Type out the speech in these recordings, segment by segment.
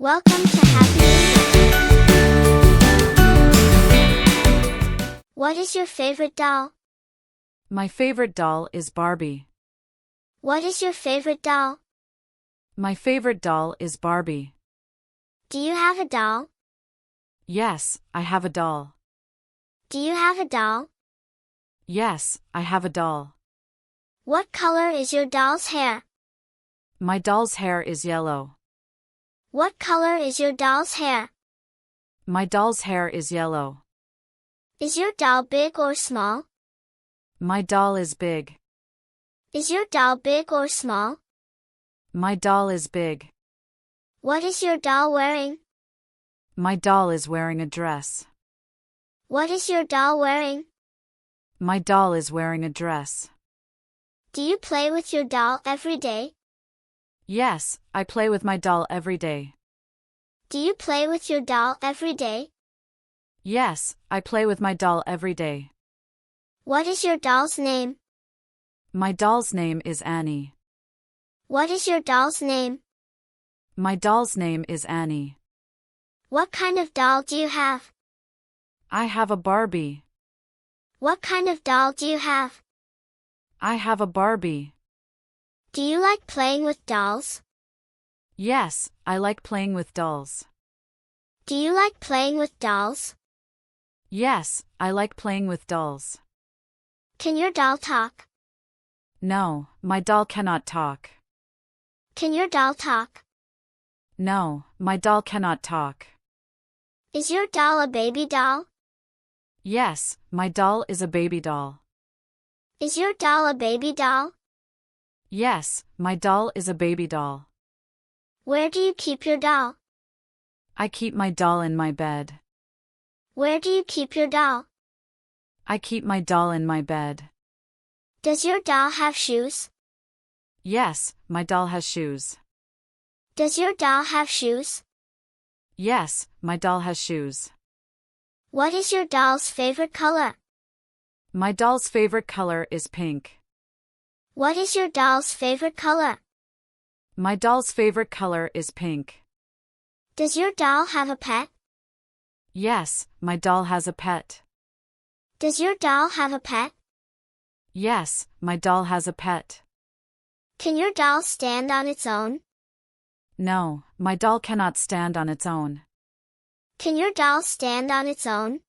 Welcome to Happy Listening. What is your favorite doll? My favorite doll is Barbie. What is your favorite doll? My favorite doll is Barbie. Do you have a doll? Yes, I have a doll. Do you have a doll? Yes, I have a doll. What color is your doll's hair? My doll's hair is yellow. What color is your doll's hair? My doll's hair is yellow. Is your doll big or small? My doll is big. Is your doll big or small? My doll is big. What is your doll wearing? My doll is wearing a dress. What is your doll wearing? My doll is wearing a dress. Do you play with your doll every day? Yes, I play with my doll every day. Do you play with your doll every day? Yes, I play with my doll every day. What is your doll's name? My doll's name is Annie. What is your doll's name? My doll's name is Annie. What kind of doll do you have? I have a Barbie. What kind of doll do you have? I have a Barbie. Do you like playing with dolls? Yes, I like playing with dolls. Do you like playing with dolls? Yes, I like playing with dolls. Can your doll talk? No, my doll cannot talk. Can your doll talk? No, my doll cannot talk. Is your doll a baby doll? Yes, my doll is a baby doll. Is your doll a baby doll? Yes, my doll is a baby doll. Where do you keep your doll? I keep my doll in my bed. Where do you keep your doll? I keep my doll in my bed. Does your doll have shoes? Yes, my doll has shoes. Does your doll have shoes? Yes, my doll has shoes. What is your doll's favorite color? My doll's favorite color is pink. What is your doll's favorite color? My doll's favorite color is pink. Does your doll have a pet? Yes, my doll has a pet. Does your doll have a pet? Yes, my doll has a pet. Can your doll stand on its own? No, my doll cannot stand on its own. Can your doll stand on its own?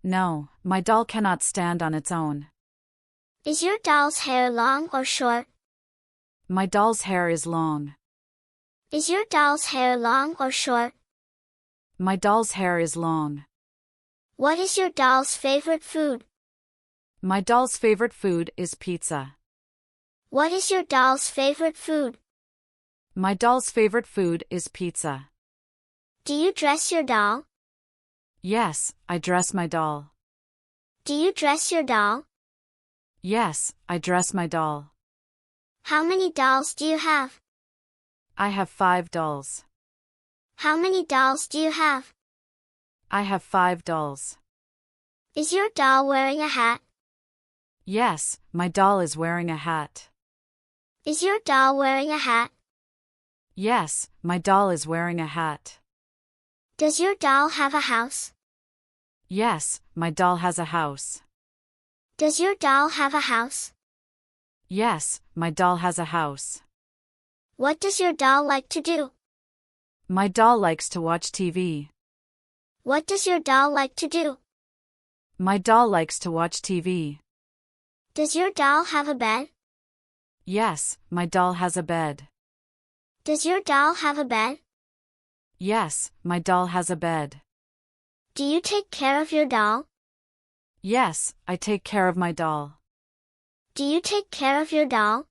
No, my doll cannot stand on its own. Is your doll's hair long or short? My doll's hair is long. Is your doll's hair long or short? My doll's hair is long. What is your doll's favorite food? My doll's favorite food is pizza. What is your doll's favorite food? My doll's favorite food is pizza. Do you dress your doll? Yes, I dress my doll. Do you dress your doll? Yes, I dress my doll. How many dolls do you have? I have 5 dolls. How many dolls do you have? I have 5 dolls. Is your doll wearing a hat? Yes, my doll is wearing a hat. Is your doll wearing a hat? Yes, my doll is wearing a hat. Does your doll have a house? Yes, my doll has a house. Does your doll have a house? Yes, my doll has a house. What does your doll like to do? My doll likes to watch TV. What does your doll like to do? My doll likes to watch TV. Does your doll have a bed? Yes, my doll has a bed. Does your doll have a bed? Yes, my doll has a bed. Do you take care of your doll? Yes, I take care of my doll. Do you take care of your doll?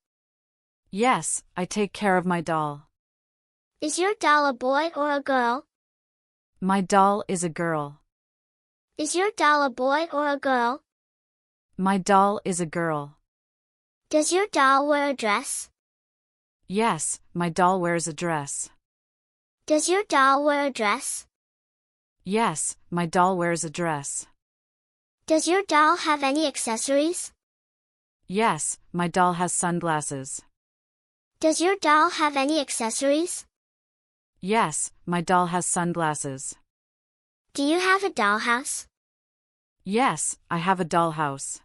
Yes, I take care of my doll. Is your doll a boy or a girl? My doll is a girl. Is your doll a boy or a girl? My doll is a girl. Does your doll wear a dress? Yes, my doll wears a dress. Does your doll wear a dress? Yes, my doll wears a dress. Does your doll have any accessories? Yes, my doll has sunglasses. Does your doll have any accessories? Yes, my doll has sunglasses. Do you have a dollhouse? Yes, I have a dollhouse.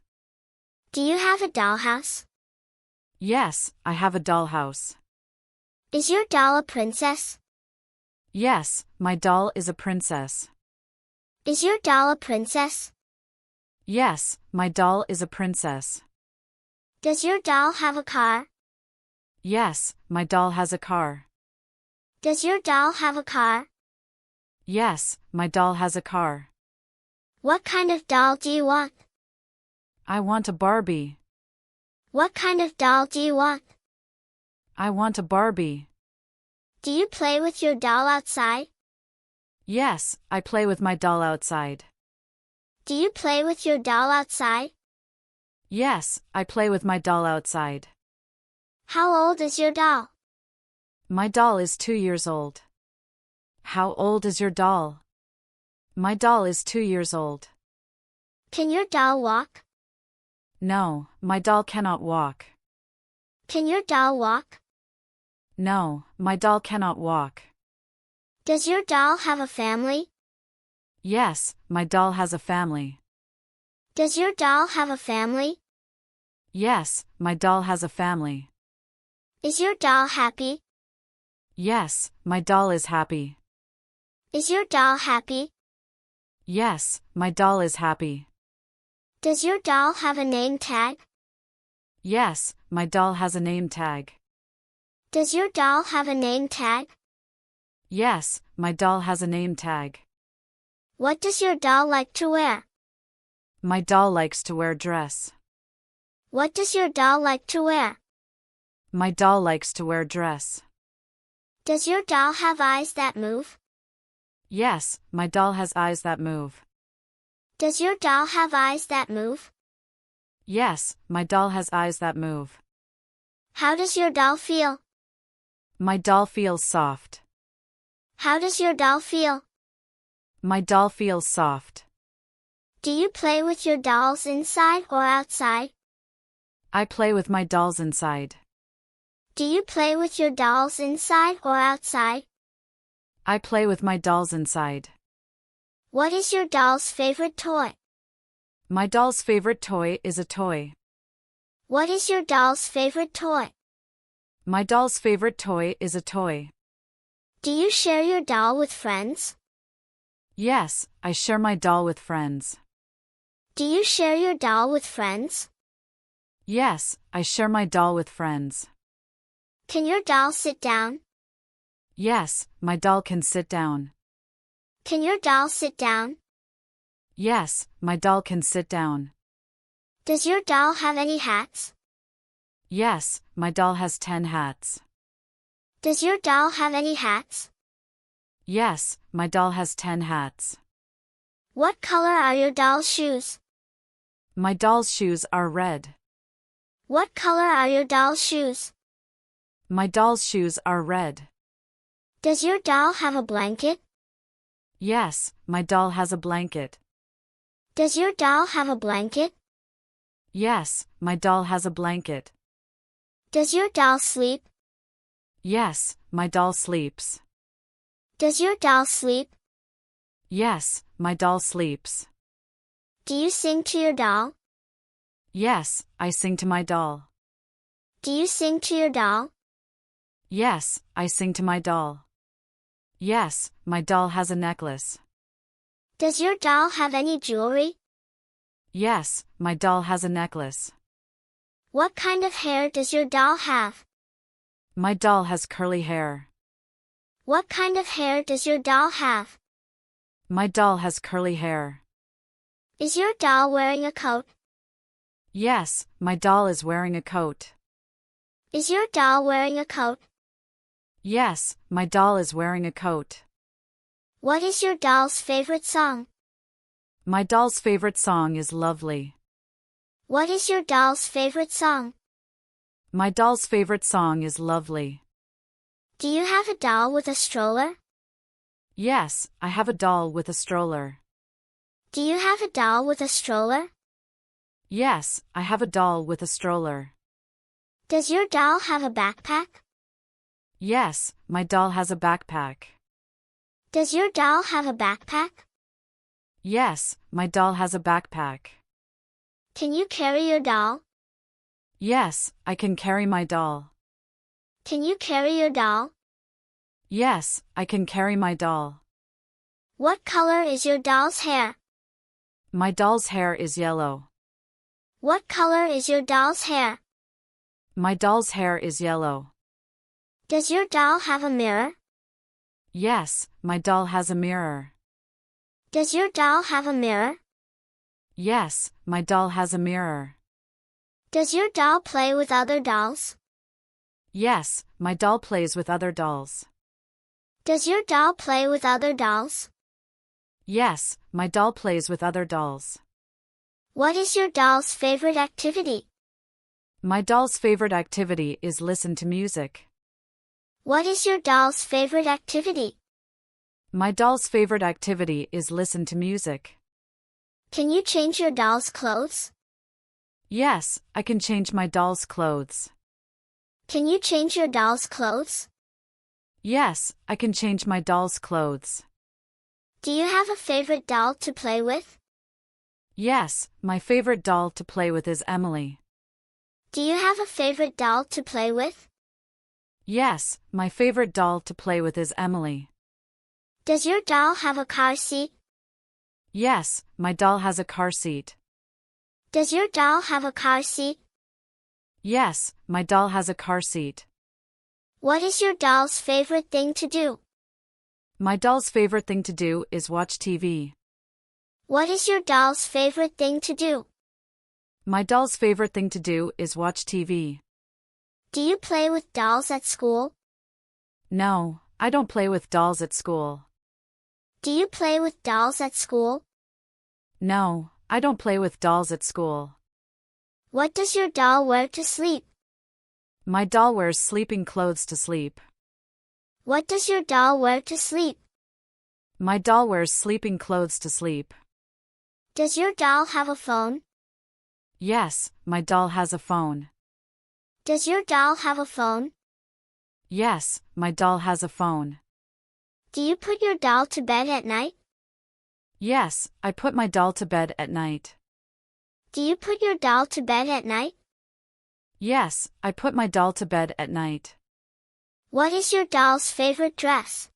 Do you have a dollhouse? Yes, I have a dollhouse. Is your doll a princess? Yes, my doll is a princess. Is your doll a princess? Yes, my doll is a princess. Does your doll have a car? Yes, my doll has a car. Does your doll have a car? Yes, my doll has a car. What kind of doll do you want? I want a Barbie. What kind of doll do you want? I want a Barbie. Do you play with your doll outside? Yes, I play with my doll outside. Do you play with your doll outside? Yes, I play with my doll outside. How old is your doll? My doll is 2 years old. How old is your doll? My doll is 2 years old. Can your doll walk? No, my doll cannot walk. Can your doll walk? No, my doll cannot walk. Does your doll have a family? Yes, my doll has a family. Does your doll have a family? Yes, my doll has a family. Is your doll happy? Yes, my doll is happy. Is your doll happy? Yes, my doll is happy. Does your doll have a name tag? Yes, my doll has a name tag. Does your doll have a name tag? Yes, my doll has a name tag. What does your doll like to wear? My doll likes to wear dress. What does your doll like to wear? My doll likes to wear dress. Does your doll have eyes that move? Yes, my doll has eyes that move. Does your doll have eyes that move? Yes, my doll has eyes that move. How does your doll feel? My doll feels soft. How does your doll feel? My doll feels soft. Do you play with your dolls inside or outside? I play with my dolls inside. Do you play with your dolls inside or outside? I play with my dolls inside. What is your doll's favorite toy? My doll's favorite toy is a toy. What is your doll's favorite toy? My doll's favorite toy is a toy. Do you share your doll with friends? Yes, I share my doll with friends. Do you share your doll with friends? Yes, I share my doll with friends. Can your doll sit down? Yes, my doll can sit down. Can your doll sit down? Yes, my doll can sit down. Does your doll have any hats? Yes, my doll has 10 hats. Does your doll have any hats? Yes, my doll has 10 hats. What color are your doll's shoes? My doll's shoes are red. What color are your doll's shoes? My doll's shoes are red. Does your doll have a blanket? Yes, my doll has a blanket. Does your doll have a blanket? Yes, my doll has a blanket. Does your doll sleep? Yes, my doll sleeps. Does your doll sleep? Yes, my doll sleeps. Do you sing to your doll? Yes, I sing to my doll. Do you sing to your doll? Yes, I sing to my doll. Yes, my doll has a necklace. Does your doll have any jewelry? Yes, my doll has a necklace. What kind of hair does your doll have? My doll has curly hair. What kind of hair does your doll have? My doll has curly hair. Is your doll wearing a coat? Yes, my doll is wearing a coat. Is your doll wearing a coat? Yes, my doll is wearing a coat. What is your doll's favorite song? My doll's favorite song is Lovely. What is your doll's favorite song? My doll's favorite song is Lovely. Do you have a doll with a stroller? Yes, I have a doll with a stroller. Do you have a doll with a stroller? Yes, I have a doll with a stroller. Does your doll have a backpack? Yes, my doll has a backpack. Does your doll have a backpack? Yes, my doll has a backpack. Can you carry your doll? Yes, I can carry my doll. Can you carry your doll? Yes, I can carry my doll. What color is your doll's hair? My doll's hair is yellow. What color is your doll's hair? My doll's hair is yellow. Does your doll have a mirror? Yes, my doll has a mirror. Does your doll have a mirror? Yes, my doll has a mirror. Does your doll play with other dolls? Yes, my doll plays with other dolls. Does your doll play with other dolls? Yes, my doll plays with other dolls. What is your doll's favorite activity? My doll's favorite activity is listen to music. What is your doll's favorite activity? My doll's favorite activity is listen to music. Can you change your doll's clothes? Yes, I can change my doll's clothes. Can you change your doll's clothes? Yes, I can change my doll's clothes. Do you have a favorite doll to play with? Yes, my favorite doll to play with is Emily. Do you have a favorite doll to play with? Yes, my favorite doll to play with is Emily. Does your doll have a car seat? Yes, my doll has a car seat. Does your doll have a car seat? Yes, my doll has a car seat. What is your doll's favorite thing to do? My doll's favorite thing to do is watch TV. What is your doll's favorite thing to do? My doll's favorite thing to do is watch TV. Do you play with dolls at school? No, I don't play with dolls at school. Do you play with dolls at school? No, I don't play with dolls at school. What does your doll wear to sleep? My doll wears sleeping clothes to sleep. What does your doll wear to sleep? My doll wears sleeping clothes to sleep. Does your doll have a phone? Yes, my doll has a phone. Does your doll have a phone? Yes, my doll has a phone. Do you put your doll to bed at night? Yes, I put my doll to bed at night. Do you put your doll to bed at night? Yes, I put my doll to bed at night. What is your doll's favorite dress?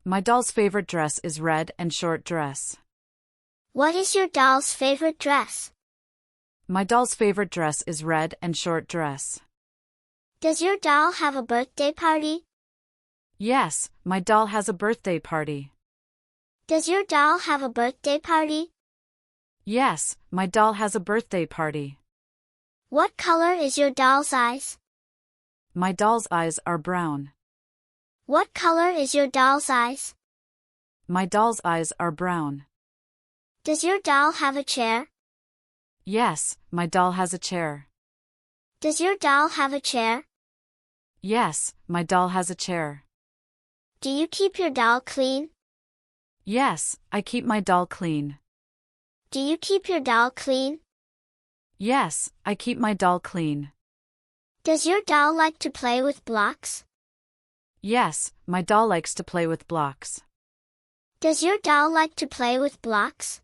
My doll's favorite dress is red and short dress. What is your doll's favorite dress? My doll's favorite dress is red and short dress. Does your doll have a birthday party? Yes, my doll has a birthday party. Does your doll have a birthday party? Yes, my doll has a birthday party. What color is your doll's eyes? My doll's eyes are brown. What color is your doll's eyes? My doll's eyes are brown. Does your doll have a chair? Yes, my doll has a chair. Does your doll have a chair? Yes, my doll has a chair. Do you keep your doll clean? Yes, I keep my doll clean. Do you keep your doll clean? Yes, I keep my doll clean. Does your doll like to play with blocks? Yes, my doll likes to play with blocks. Does your doll like to play with blocks?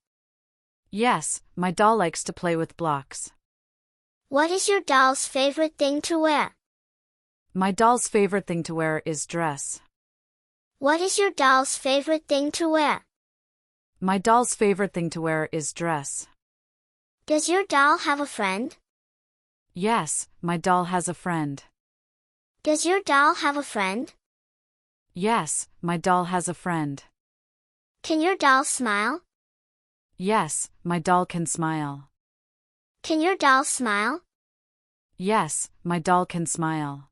Yes, my doll likes to play with blocks. What is your doll's favorite thing to wear? My doll's favorite thing to wear is dress. What is your doll's favorite thing to wear? My doll's favorite thing to wear is dress. Does your doll have a friend? Yes, my doll has a friend. Does your doll have a friend? Yes, my doll has a friend. Can your doll smile? Yes, my doll can smile. Can your doll smile? Yes, my doll can smile.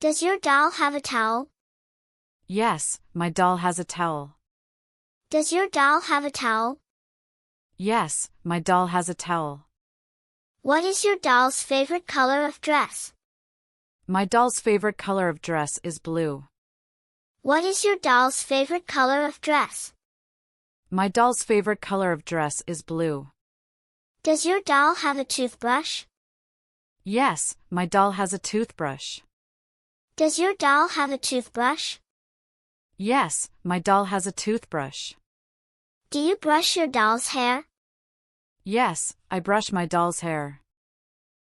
Does your doll have a towel? Yes, my doll has a towel. Does your doll have a towel? Yes, my doll has a towel. What is your doll's favorite color of dress? My doll's favorite color of dress is blue. What is your doll's favorite color of dress? My doll's favorite color of dress is blue. Does your doll have a toothbrush? Yes, my doll has a toothbrush. Does your doll have a toothbrush? Yes, my doll has a toothbrush. Do you brush your doll's hair? Yes, I brush my doll's hair.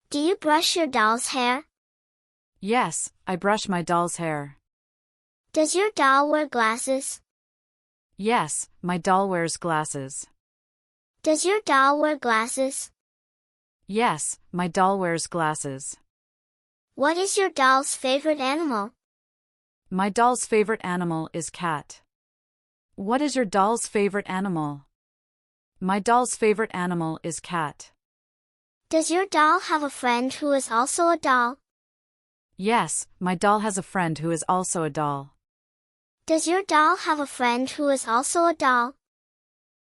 Do you brush your doll's hair? Yes, I brush my doll's hair. Does your doll wear glasses? Yes, my doll wears glasses. Does your doll wear glasses? Yes, my doll wears glasses. What is your doll's favorite animal? My doll's favorite animal is cat. What is your doll's favorite animal? My doll's favorite animal is cat. Does your doll have a friend who is also a doll? Yes, my doll has a friend who is also a doll. Does your doll have a friend who is also a doll?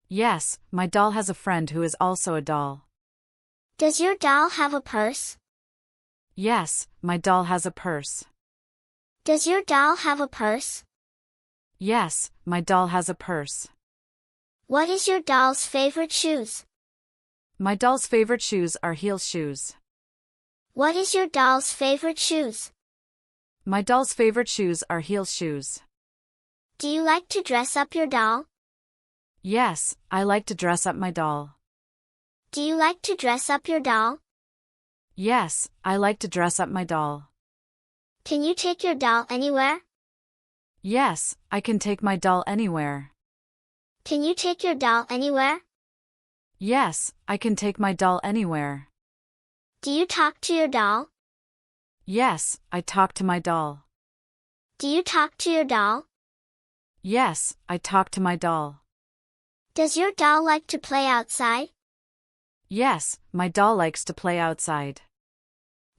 Yes, my doll has a friend who is also a doll. Does your doll have a purse? Yes, my doll has a purse. Does your doll have a purse? Yes, my doll has a purse. What is your doll's favorite shoes? My doll's favorite shoes are heel shoes. What is your doll's favorite shoes? My doll's favorite shoes are heel shoes. Do you like to dress up your doll? Yes, I like to dress up my doll. Do you like to dress up your doll? Yes, I like to dress up my doll. Can you take your doll anywhere? Yes, I can take my doll anywhere. Can you take your doll anywhere? Yes, I can take my doll anywhere. Do you talk to your doll? Yes, I talk to my doll. Do you talk to your doll? Yes, I talk to my doll. Does your doll like to play outside? Yes, my doll likes to play outside.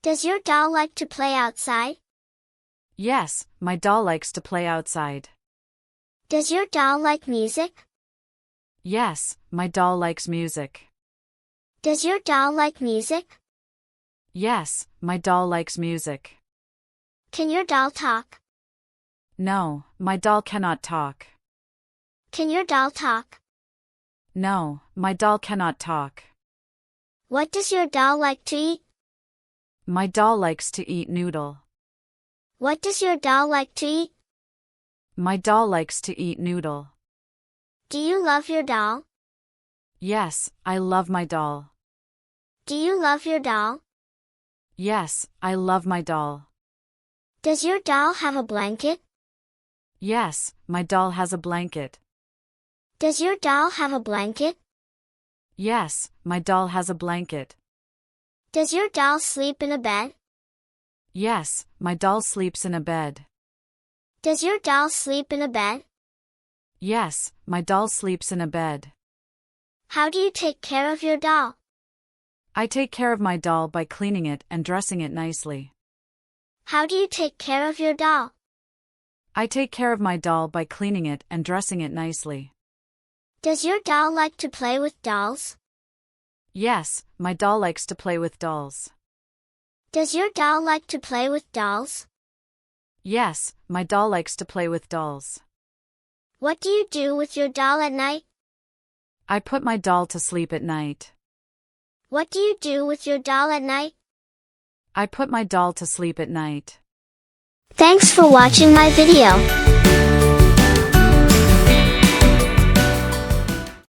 Does your doll like to play outside? Yes, my doll likes to play outside. Does your doll like music? Yes, my doll likes music. Does your doll like music? Yes, my doll likes music. Can your doll talk? No, my doll cannot talk. Can your doll talk? No, my doll cannot talk. What does your doll like to eat? My doll likes to eat noodle. What does your doll like to eat? My doll likes to eat noodle. Do you love your doll? Yes, I love my doll. Do you love your doll? Yes, I love my doll. Does your doll have a blanket? Yes, my doll has a blanket. Does your doll have a blanket? Yes, my doll has a blanket. Does your doll sleep in a bed? Yes, my doll sleeps in a bed. Does your doll sleep in a bed? Yes, my doll sleeps in a bed. How do you take care of your doll? I take care of my doll by cleaning it and dressing it nicely. How do you take care of your doll? I take care of my doll by cleaning it and dressing it nicely. Does your doll like to play with dolls? Yes, my doll likes to play with dolls. Does your doll like to play with dolls? Yes, my doll likes to play with dolls. What do you do with your doll at night? I put my doll to sleep at night. What do you do with your doll at night? I put my doll to sleep at night. Thanks for watching my video.